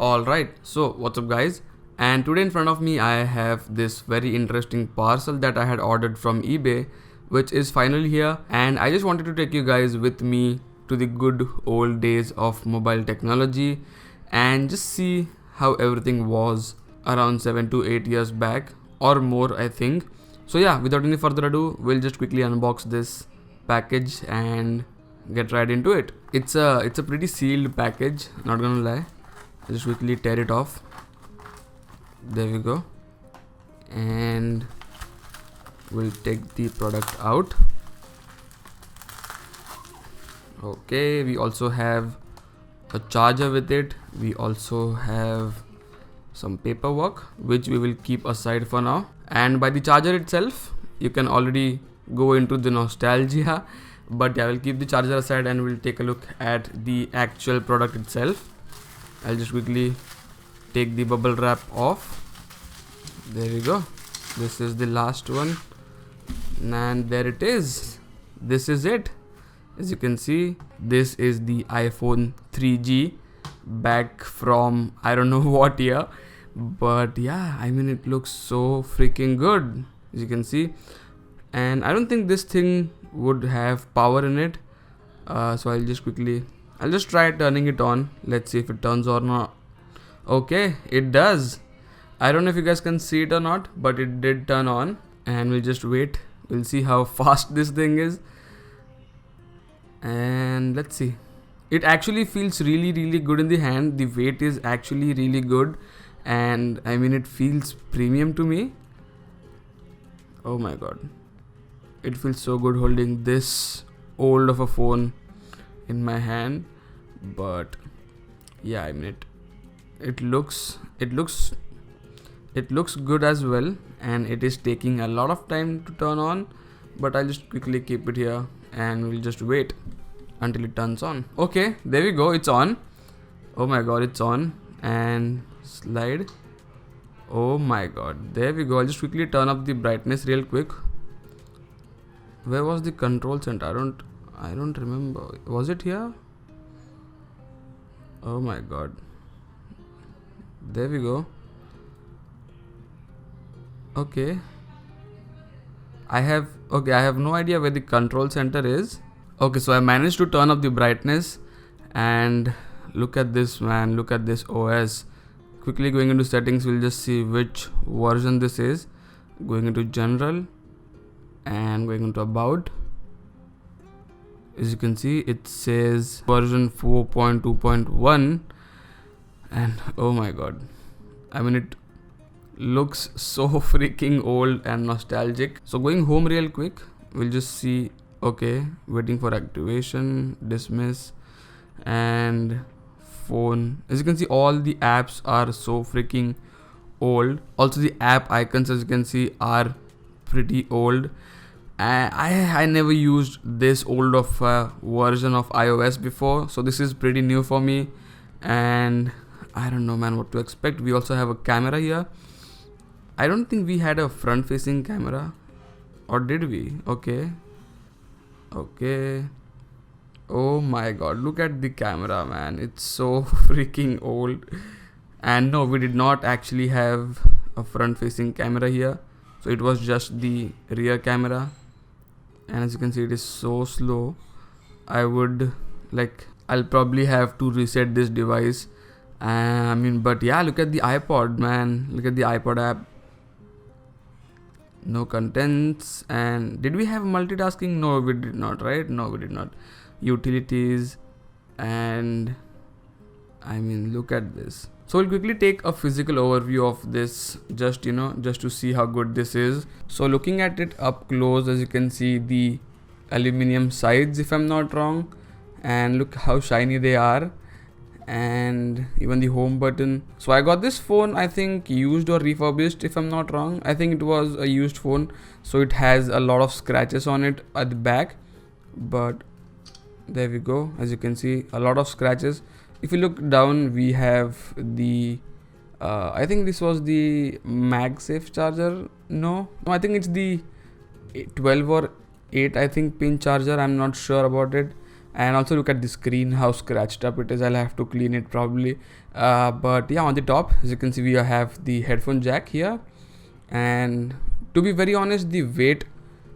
Alright, so what's up guys, and today in front of me I have this very interesting parcel that I had ordered from eBay, which is finally here, and I just wanted to take you guys with me to the good old days of mobile technology and just see how everything was around 7 to 8 years back or more, I think. So yeah, without any further ado, we'll just quickly unbox this package and get right into it. It's a pretty sealed package, not gonna lie. I'll just quickly tear it off. There we go. And we'll take the product out. Okay, we also have a charger with it. We also have some paperwork which we will keep aside for now. And by the charger itself, you can already go into the nostalgia, but I will keep the charger aside and we'll take a look at the actual product itself. I'll just quickly take the bubble wrap off. There we go. This is the last one, and there it is. This is it. As you can see, this is the iPhone 3G back from I don't know what year, but yeah, I mean it looks so freaking good, as you can see. And I don't think this thing would have power in it, so I'll just try turning it on. Let's see if it turns or not. Okay, it does. I don't know if you guys can see it or not, but it did turn on, and we'll just wait. We'll see how fast this thing is. And let's see. It actually feels really good in the hand. The weight is actually really good, and I mean it feels premium to me. Oh my god. It feels so good holding this old of a phone in my hand. But yeah, I mean it looks good as well, and it is taking a lot of time to turn on, but I'll just quickly keep it here and we'll just wait until it turns on. Okay, there we go, it's on. Oh my god, it's on. And slide. Oh my god, there we go. I'll just quickly turn up the brightness real quick. Where was the control center? I don't remember. Was it here? Oh my god. There we go. Okay. I have no idea where the control center is. Okay, so I managed to turn up the brightness, and look at this, man. Look at this OS. Quickly going into settings, we'll just see which version this is. Going into general and going into about. As you can see, it says version 4.2.1, and oh my god, I mean it looks so freaking old and nostalgic. So going home real quick, we'll just see. Okay, waiting for activation, dismiss, and phone. As you can see, all the apps are so freaking old. Also the app icons, as you can see, are pretty old. I never used this old of a version of iOS before, so this is pretty new for me, and I don't know, man, what to expect. We also have a camera here. I don't think we had a front facing camera, or did we? Okay. Oh my god, look at the camera, man. It's so freaking old. And no, we did not actually have a front facing camera here, so it was just the rear camera. And as you can see, it is so slow. I'll probably have to reset this device. But yeah, look at the iPod, man. Look at the iPod app. No contents. And did we have multitasking? No, we did not, right? No, we did not. Utilities. And look at this. So we'll quickly take a physical overview of this, just to see how good this is. So looking at it up close, as you can see, the aluminum sides, if I'm not wrong, and look how shiny they are, and even the home button. So I got this phone, I think used or refurbished, if I'm not wrong. I think it was a used phone, so it has a lot of scratches on it at the back, but there we go. As you can see, a lot of scratches. If you look down, we have the I think this was the MagSafe charger. No, I think it's the 12 or 8 I think pin charger. I'm not sure about it, And also look at the screen, how scratched up it is. I'll have to clean it probably. But yeah, on the top, as you can see, we have the headphone jack here. And to be very honest, the weight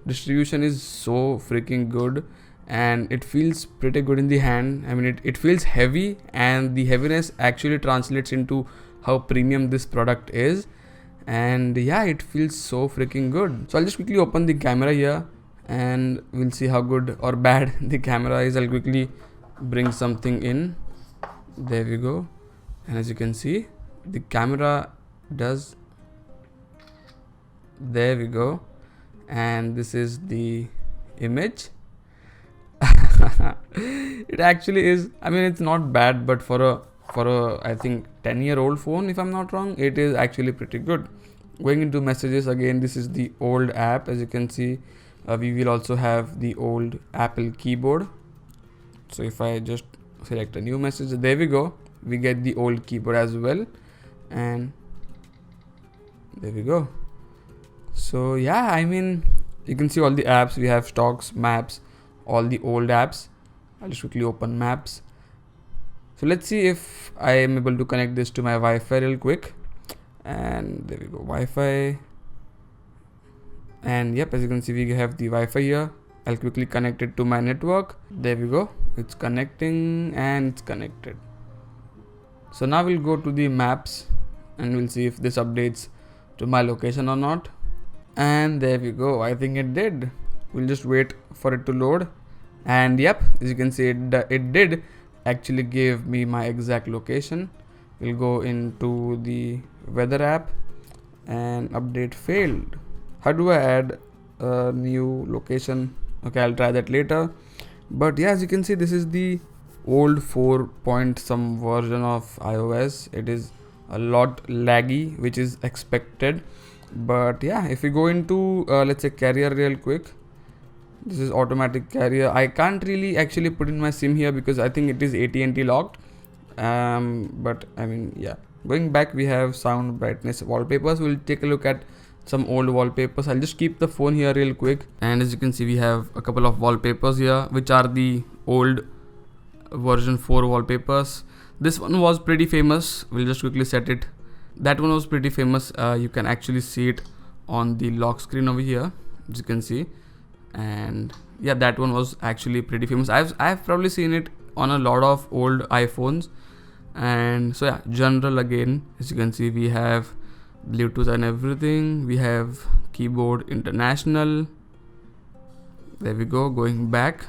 distribution is so freaking good, and it feels pretty good in the hand. I mean, it feels heavy, and the heaviness actually translates into how premium this product is. And yeah, it feels so freaking good. So I'll just quickly open the camera here, and we'll see how good or bad the camera is. I'll quickly bring something in. There we go. And as you can see, the camera does. There we go. And this is the image. It actually is, I mean, it's not bad, but for a I think 10-year-old phone, if I'm not wrong, it is actually pretty good. Going into messages again, this is the old app. As you can see, we will also have the old Apple keyboard. So if I just select a new message, there we go, we get the old keyboard as well. And there we go. So yeah, I mean, you can see all the apps. We have stocks, maps, all the old apps. I'll just quickly open maps. So let's see if I am able to connect this to my Wi-Fi real quick. And there we go, Wi-Fi. And yep, as you can see, we have the Wi-Fi here. I'll quickly connect it to my network. There we go, it's connecting and it's connected. So now we'll go to the maps and we'll see if this updates to my location or not. And there we go, I think it did. We'll just wait for it to load. And yep, as you can see, it did actually give me my exact location. We'll go into the weather app and update failed. How do I add a new location? Okay, I'll try that later. But yeah, as you can see, this is the old 4 point some version of iOS. It is a lot laggy, which is expected. But yeah, if we go into let's say carrier real quick, this is automatic carrier. I can't really actually put in my SIM here because I think it is AT&T locked. But I mean, yeah, going back, we have sound, brightness, wallpapers. We'll take a look at some old wallpapers. I'll just keep the phone here real quick. And as you can see, we have a couple of wallpapers here, which are the old version 4 wallpapers. This one was pretty famous. We'll just quickly set it. That one was pretty famous. You can actually see it on the lock screen over here, as you can see. And yeah, that one was actually pretty famous. I've probably seen it on a lot of old iPhones. And so yeah, general again, as you can see, we have Bluetooth and everything. We have keyboard international. There we go. Going back,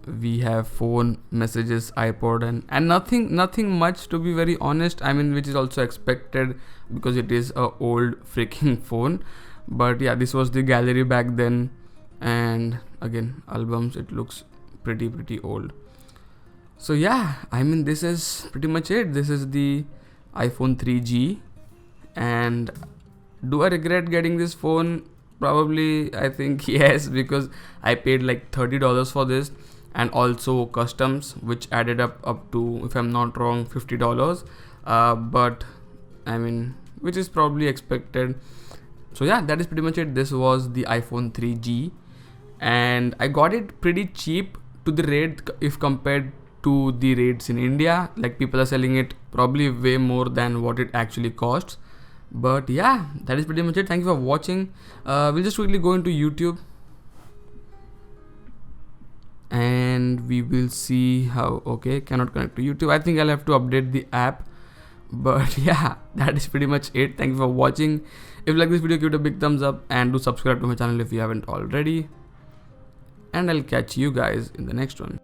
we have phone, messages, iPod, and nothing much, to be very honest. I mean, which is also expected because it is a old freaking phone. But yeah, this was the gallery back then. And again, albums, it looks pretty old. So yeah, I mean, this is pretty much it. This is the iPhone 3G. And do I regret getting this phone? Probably, I think yes, because I paid like $30 for this, and also customs, which added up to, if I'm not wrong, $50. But I mean, which is probably expected. So yeah, that is pretty much it. This was the iPhone 3G, and I got it pretty cheap to the rate if compared to the rates in India. Like, people are selling it probably way more than what it actually costs. But yeah, that is pretty much it. Thank you for watching. We'll just quickly go into YouTube and we will see how. Okay, cannot connect to YouTube. I think I'll have to update the app. But yeah, that is pretty much it. Thank you for watching. If you like this video, give it a big thumbs up and do subscribe to my channel if you haven't already. And I'll catch you guys in the next one.